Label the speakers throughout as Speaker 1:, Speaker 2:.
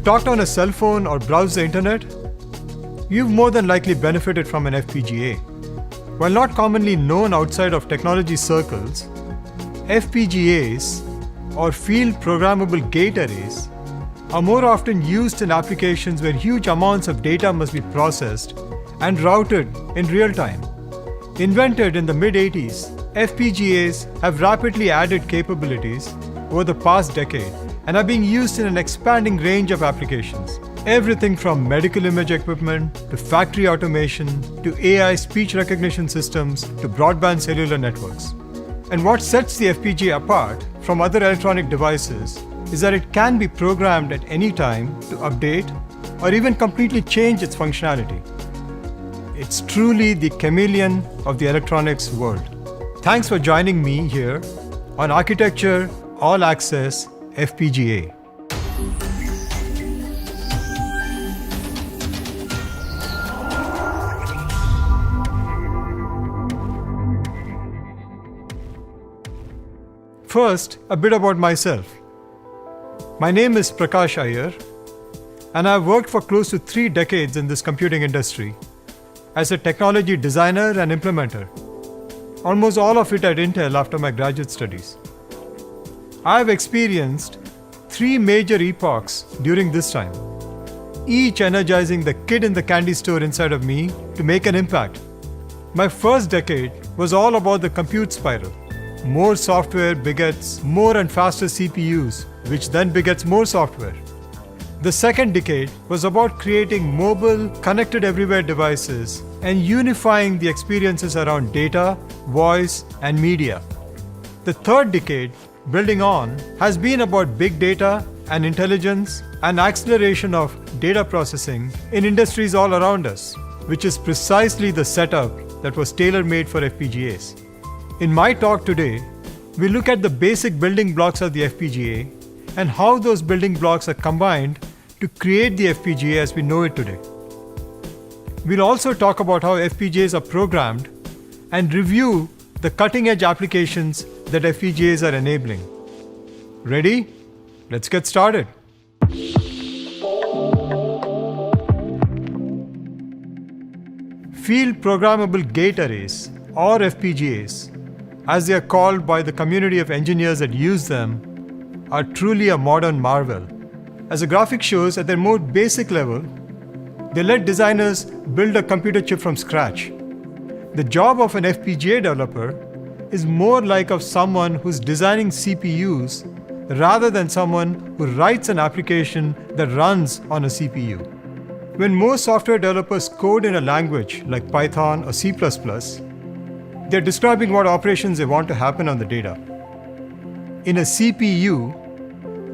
Speaker 1: you've talked on a cell phone or browsed the internet, you've more than likely benefited from an FPGA. While not commonly known outside of technology circles, FPGAs, or Field Programmable Gate Arrays, are more often used in applications where huge amounts of data must be processed and routed in real time. Invented in the mid-80s, FPGAs have rapidly added capabilities over the past decade and are being used in an expanding range of applications. Everything from medical image equipment to factory automation to AI speech recognition systems to broadband cellular networks. And what sets the FPGA apart from other electronic devices is that it can be programmed at any time to update or even completely change its functionality. It's truly the chameleon of the electronics world. Thanks for joining me here on Architecture All Access FPGA. First, a bit about myself. My name is Prakash Iyer, and I've worked for close to 3 decades in this computing industry as a technology designer and implementer, almost all of it at Intel after my graduate studies. I've experienced 3 major epochs during this time, each energizing the kid in the candy store inside of me to make an impact. My first decade was all about the compute spiral. More software begets more and faster CPUs, which then begets more software. The second decade was about creating mobile, connected everywhere devices and unifying the experiences around data, voice, and media. The third decade, building on, has been about big data and intelligence and acceleration of data processing in industries all around us, which is precisely the setup that was tailor-made for FPGAs. In my talk today, we look at the basic building blocks of the FPGA and how those building blocks are combined to create the FPGA as we know it today. We'll also talk about how FPGAs are programmed and review the cutting-edge applications that FPGAs are enabling. Ready? Let's get started. Field Programmable Gate Arrays, or FPGAs, as they are called by the community of engineers that use them, are truly a modern marvel. As the graphic shows, at their more basic level, they let designers build a computer chip from scratch. The job of an FPGA developer is more like of someone who's designing CPUs rather than someone who writes an application that runs on a CPU. When most software developers code in a language like Python or C++, they're describing what operations they want to happen on the data. In a CPU,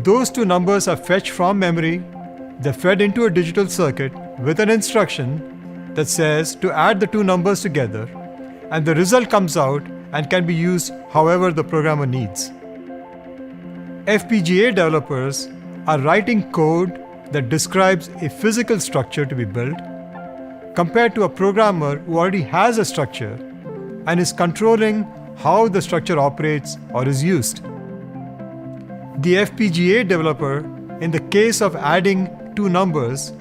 Speaker 1: those 2 numbers are fetched from memory, they're fed into a digital circuit with an instruction that says to add the 2 numbers together, and the result comes out and can be used however the programmer needs. FPGA developers are writing code that describes a physical structure to be built, compared to a programmer who already has a structure and is controlling how the structure operates or is used. The FPGA developer, in the case of adding 2 numbers,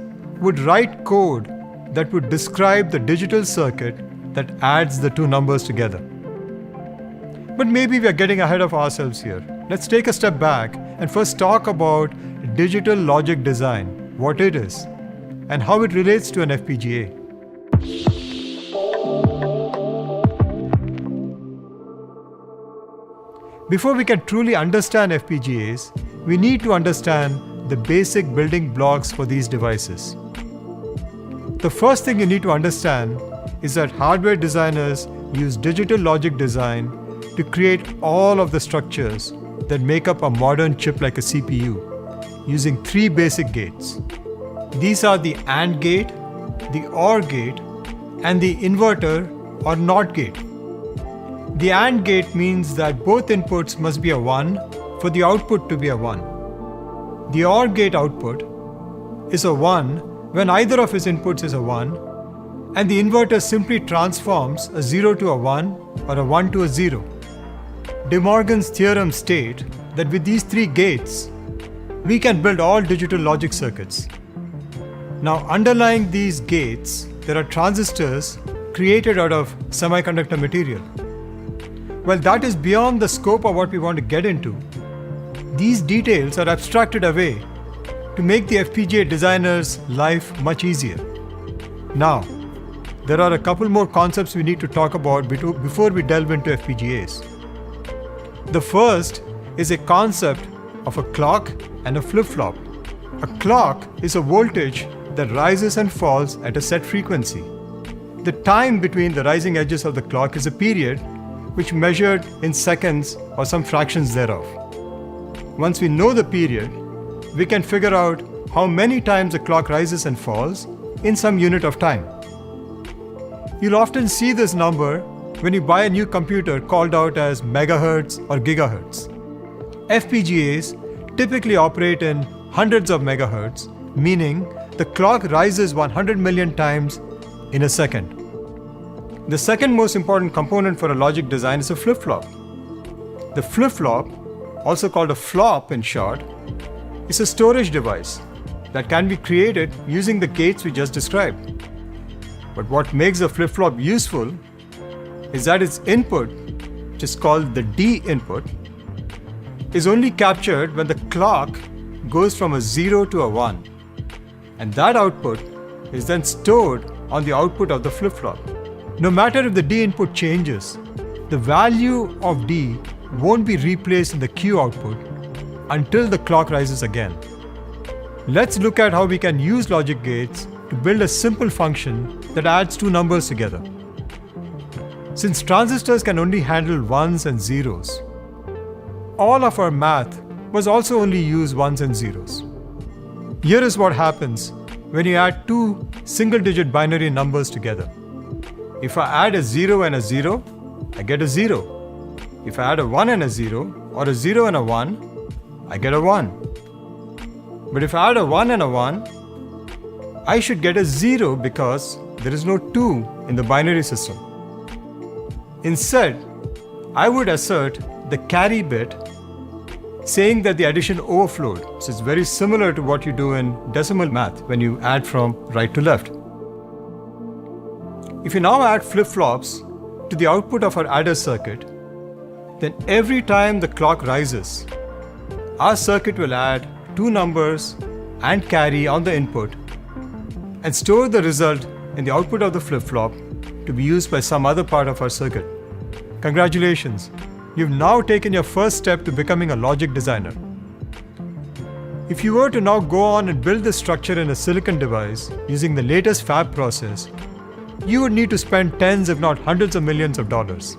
Speaker 1: would write code that would describe the digital circuit that adds the 2 numbers together. But maybe we are getting ahead of ourselves here. Let's take a step back and first talk about digital logic design, what it is, and how it relates to an FPGA. Before we can truly understand FPGAs, we need to understand the basic building blocks for these devices. The first thing you need to understand is that hardware designers use digital logic design to create all of the structures that make up a modern chip like a CPU, using 3 basic gates. These are the AND gate, the OR gate, and the inverter or NOT gate. The AND gate means that both inputs must be a 1 for the output to be a 1. The OR gate output is a 1 when either of its inputs is a 1, and the inverter simply transforms a 0 to a 1 or a 1 to a 0. De Morgan's theorem states that with these 3 gates, we can build all digital logic circuits. Now, underlying these gates, there are transistors created out of semiconductor material. Well, that is beyond the scope of what we want to get into. These details are abstracted away to make the FPGA designer's life much easier. Now, there are a couple more concepts we need to talk about before we delve into FPGAs. The first is a concept of a clock and a flip-flop. A clock is a voltage that rises and falls at a set frequency. The time between the rising edges of the clock is a period which measured in seconds or some fractions thereof. Once we know the period, we can figure out how many times the clock rises and falls in some unit of time. You'll often see this number when you buy a new computer called out as megahertz or gigahertz. FPGAs typically operate in hundreds of megahertz, meaning the clock rises 100 million times in a second. The second most important component for a logic design is a flip-flop. The flip-flop, also called a flop in short, is a storage device that can be created using the gates we just described. But what makes a flip-flop useful is that its input, which is called the D input, is only captured when the clock goes from a 0 to a 1. And that output is then stored on the output of the flip-flop. No matter if the D input changes, the value of D won't be replaced in the Q output until the clock rises again. Let's look at how we can use logic gates to build a simple function that adds two numbers together. Since transistors can only handle ones and zeros, all of our math must also only use ones and zeros. Here is what happens when you add two single-digit binary numbers together. If I add a 0 and a 0, I get a 0. If I add a 1 and a 0, or a 0 and a 1, I get a 1. But if I add a 1 and a 1, I should get a 0 because there is no 2 in the binary system. Instead, I would assert the carry bit, saying that the addition overflowed. So it's very similar to what you do in decimal math when you add from right to left. If you now add flip-flops to the output of our adder circuit, then every time the clock rises, our circuit will add two numbers and carry on the input and store the result in the output of the flip-flop to be used by some other part of our circuit. Congratulations! You've now taken your first step to becoming a logic designer. If you were to now go on and build this structure in a silicon device using the latest fab process, you would need to spend tens if not hundreds of millions of dollars.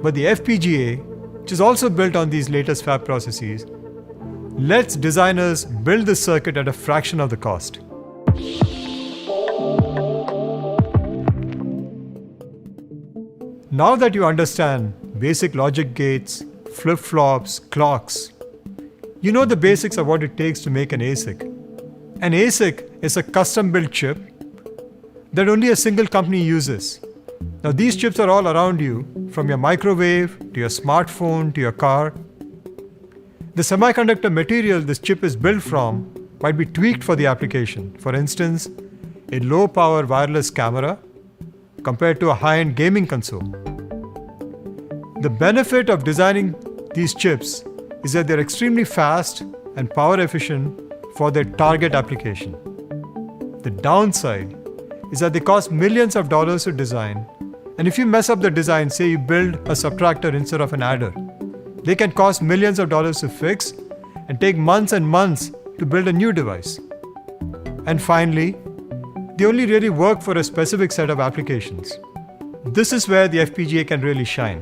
Speaker 1: But the FPGA, which is also built on these latest fab processes, lets designers build the circuit at a fraction of the cost. Now that you understand basic logic gates, flip-flops, clocks, you know the basics of what it takes to make an ASIC. An ASIC is a custom-built chip that only a single company uses. Now these chips are all around you, from your microwave to your smartphone to your car. The semiconductor material this chip is built from might be tweaked for the application. For instance, a low-power wireless camera compared to a high-end gaming console. The benefit of designing these chips is that they're extremely fast and power efficient for their target application. The downside is that they cost millions of dollars to design, and if you mess up the design, say you build a subtractor instead of an adder, they can cost millions of dollars to fix and take months and months to build a new device. And finally, they only really work for a specific set of applications. This is where the FPGA can really shine.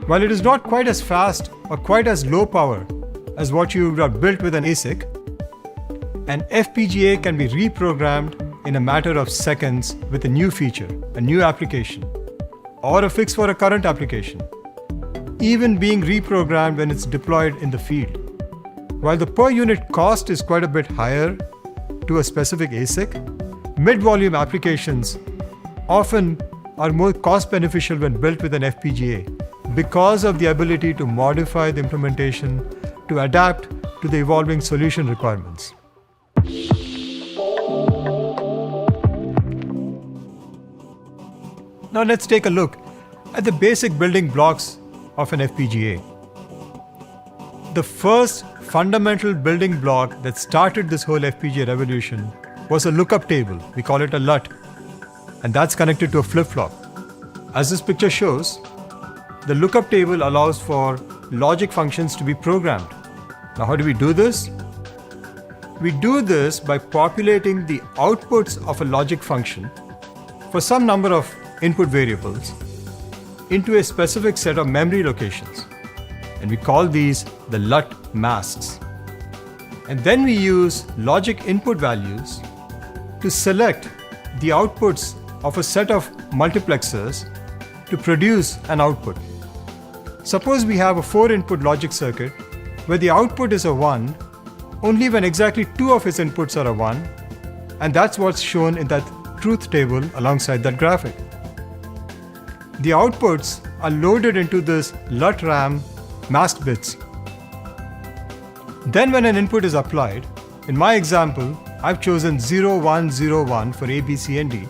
Speaker 1: While it is not quite as fast or quite as low power as what you would have built with an ASIC, an FPGA can be reprogrammed in a matter of seconds with a new feature, a new application, or a fix for a current application, even being reprogrammed when it's deployed in the field. While the per unit cost is quite a bit higher to a specific ASIC, mid-volume applications often are more cost beneficial when built with an FPGA because of the ability to modify the implementation to adapt to the evolving solution requirements. Now let's take a look at the basic building blocks of an FPGA. The first fundamental building block that started this whole FPGA revolution was a lookup table. We call it a LUT, and that's connected to a flip-flop. As this picture shows, the lookup table allows for logic functions to be programmed. Now, how do we do this? We do this by populating the outputs of a logic function for some number of input variables into a specific set of memory locations. And we call these the LUT masks. And then we use logic input values to select the outputs of a set of multiplexers to produce an output. Suppose we have a 4-input logic circuit where the output is a 1 only when exactly 2 of its inputs are a 1, and that's what's shown in that truth table alongside that graphic. The outputs are loaded into this LUT RAM masked bits. Then when an input is applied, in my example, I've chosen 0, 1, 0, 1 for A, B, C, and D.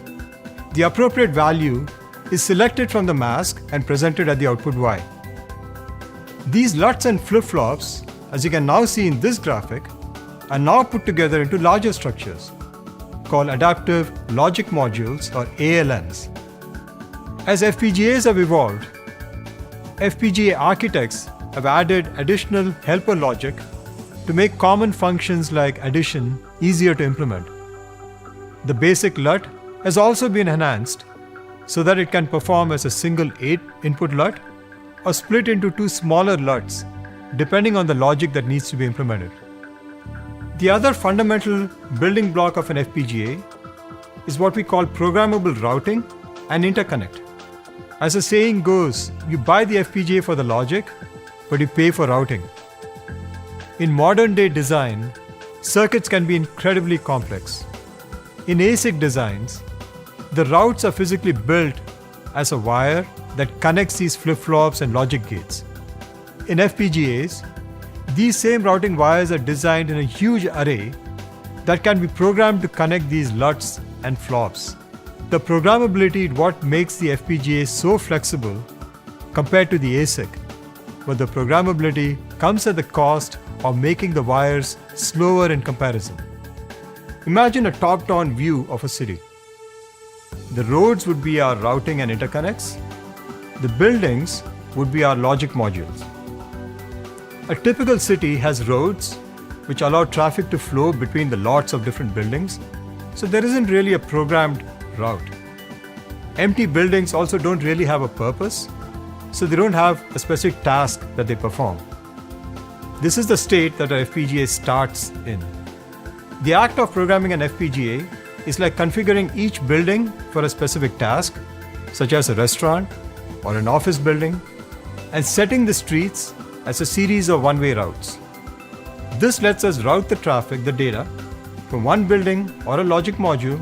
Speaker 1: The appropriate value is selected from the mask and presented at the output Y. These LUTs and flip-flops, as you can now see in this graphic, are now put together into larger structures called adaptive logic modules, or ALMs. As FPGAs have evolved, FPGA architects have added additional helper logic to make common functions like addition easier to implement. The basic LUT has also been enhanced so that it can perform as a single 8-input LUT or split into 2 smaller LUTs depending on the logic that needs to be implemented. The other fundamental building block of an FPGA is what we call programmable routing and interconnect. As the saying goes, you buy the FPGA for the logic, but you pay for routing. In modern day design, circuits can be incredibly complex. In ASIC designs, the routes are physically built as a wire that connects these flip-flops and logic gates. In FPGAs, these same routing wires are designed in a huge array that can be programmed to connect these LUTs and flops. The programmability is what makes the FPGA so flexible compared to the ASIC, but the programmability comes at the cost of making the wires slower in comparison. Imagine a top-down view of a city. The roads would be our routing and interconnects. The buildings would be our logic modules. A typical city has roads which allow traffic to flow between the lots of different buildings, so there isn't really a programmed route. Empty buildings also don't really have a purpose, so they don't have a specific task that they perform. This is the state that our FPGA starts in. The act of programming an FPGA is like configuring each building for a specific task, such as a restaurant or an office building, and setting the streets as a series of one-way routes. This lets us route the traffic, the data, from one building or a logic module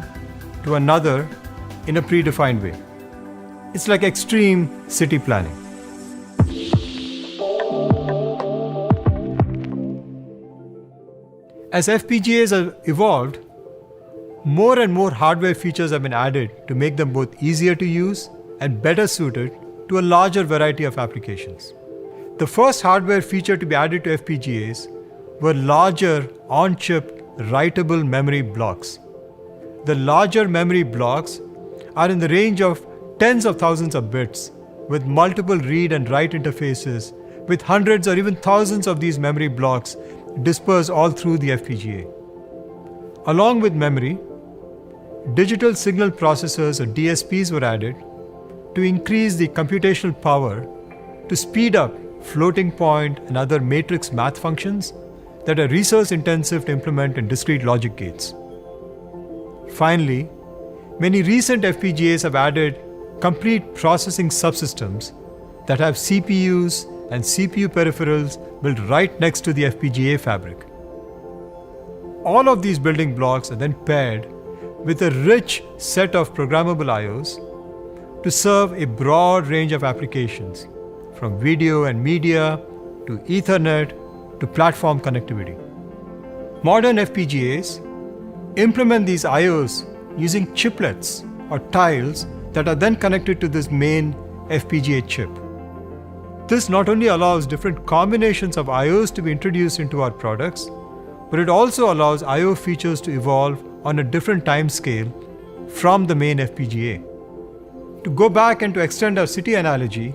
Speaker 1: to another in a predefined way. It's like extreme city planning. As FPGAs have evolved, more and more hardware features have been added to make them both easier to use and better suited to a larger variety of applications. The first hardware feature to be added to FPGAs were larger on-chip writable memory blocks. The larger memory blocks are in the range of tens of thousands of bits with multiple read and write interfaces with hundreds or even thousands of these memory blocks dispersed all through the FPGA. Along with memory, digital signal processors or DSPs were added to increase the computational power to speed up floating point and other matrix math functions that are resource intensive to implement in discrete logic gates. Finally, many recent FPGAs have added complete processing subsystems that have CPUs and CPU peripherals built right next to the FPGA fabric. All of these building blocks are then paired with a rich set of programmable IOs to serve a broad range of applications, from video and media to Ethernet to platform connectivity. Modern FPGAs implement these IOs using chiplets or tiles that are then connected to this main FPGA chip. This not only allows different combinations of IOs to be introduced into our products, but it also allows IO features to evolve on a different time scale from the main FPGA. To go back and to extend our city analogy,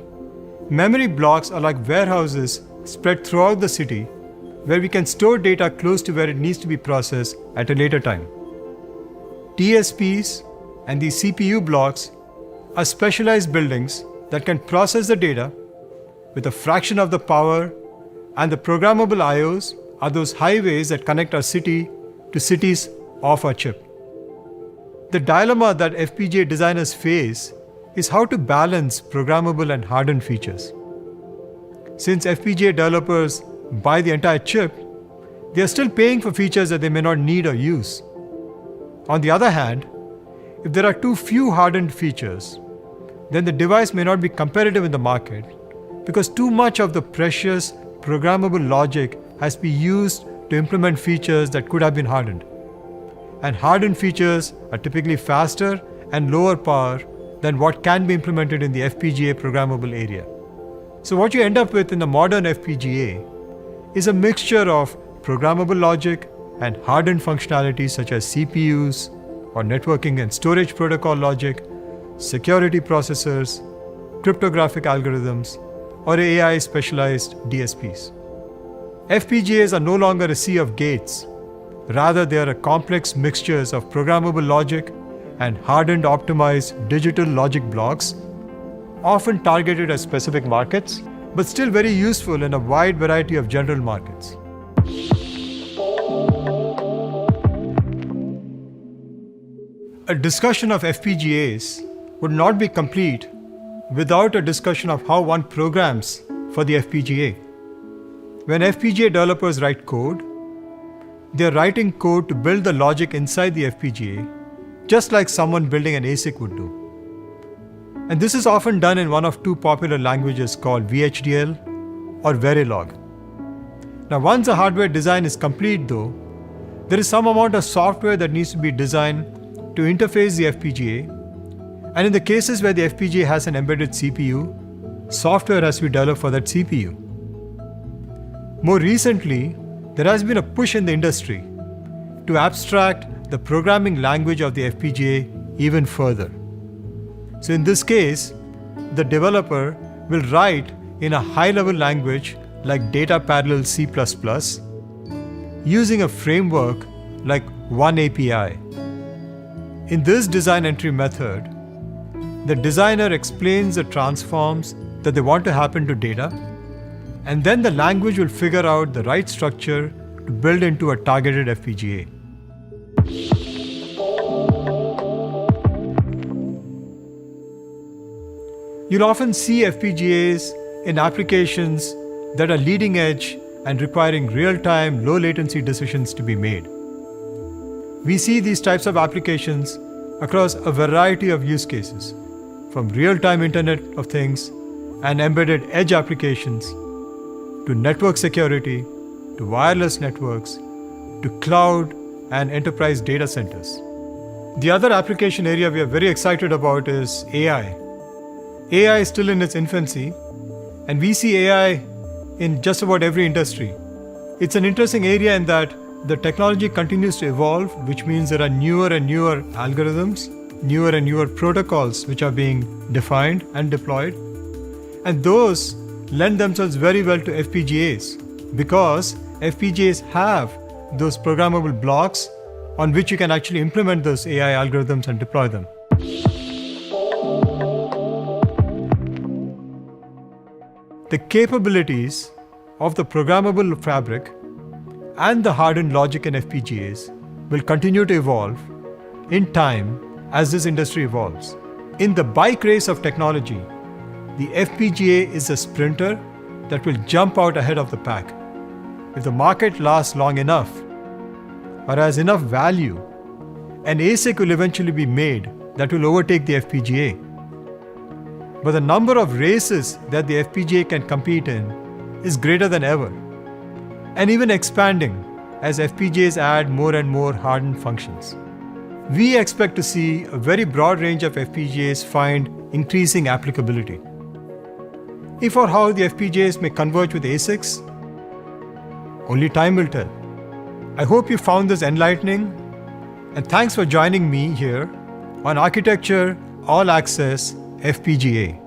Speaker 1: memory blocks are like warehouses spread throughout the city where we can store data close to where it needs to be processed at a later time. DSPs and these CPU blocks are specialized buildings that can process the data with a fraction of the power, and the programmable IOs are those highways that connect our city to cities off our chip. The dilemma that FPGA designers face is how to balance programmable and hardened features. Since FPGA developers buy the entire chip, they are still paying for features that they may not need or use. On the other hand, if there are too few hardened features, then the device may not be competitive in the market because too much of the precious programmable logic has been used to implement features that could have been hardened. And hardened features are typically faster and lower power than what can be implemented in the FPGA programmable area. So what you end up with in the modern FPGA is a mixture of programmable logic and hardened functionalities such as CPUs or networking and storage protocol logic, security processors, cryptographic algorithms, or AI specialized DSPs. FPGAs are no longer a sea of gates. Rather, they are a complex mixtures of programmable logic and hardened optimized digital logic blocks, often targeted at specific markets, but still very useful in a wide variety of general markets. A discussion of FPGAs would not be complete without a discussion of how one programs for the FPGA. When FPGA developers write code, they are writing code to build the logic inside the FPGA, just like someone building an ASIC would do. And this is often done in one of two popular languages called VHDL or Verilog. Now, once the hardware design is complete though, there is some amount of software that needs to be designed to interface the FPGA, and in the cases where the FPGA has an embedded CPU, software has to be developed for that CPU. More recently, there has been a push in the industry to abstract the programming language of the FPGA even further. So in this case, the developer will write in a high-level language like data parallel C++ using a framework like OneAPI. In this design entry method, the designer explains the transforms that they want to happen to data, and then the language will figure out the right structure to build into a targeted FPGA. You'll often see FPGAs in applications that are leading edge and requiring real-time, low-latency decisions to be made. We see these types of applications across a variety of use cases, from real-time Internet of Things and embedded edge applications, to network security, to wireless networks, to cloud and enterprise data centers. The other application area we are very excited about is AI. AI is still in its infancy, and we see AI in just about every industry. It's an interesting area in that the technology continues to evolve, which means there are newer and newer algorithms, newer and newer protocols which are being defined and deployed. And those lend themselves very well to FPGAs because FPGAs have those programmable blocks on which you can actually implement those AI algorithms and deploy them. The capabilities of the programmable fabric and the hardened logic in FPGAs will continue to evolve in time as this industry evolves. In the bike race of technology, the FPGA is a sprinter that will jump out ahead of the pack. If the market lasts long enough or has enough value, an ASIC will eventually be made that will overtake the FPGA. But the number of races that the FPGA can compete in is greater than ever. and even expanding as FPGAs add more and more hardened functions. We expect to see a very broad range of FPGAs find increasing applicability. If or how the FPGAs may converge with ASICs, only time will tell. I hope you found this enlightening, and thanks for joining me here on Architecture All Access FPGA.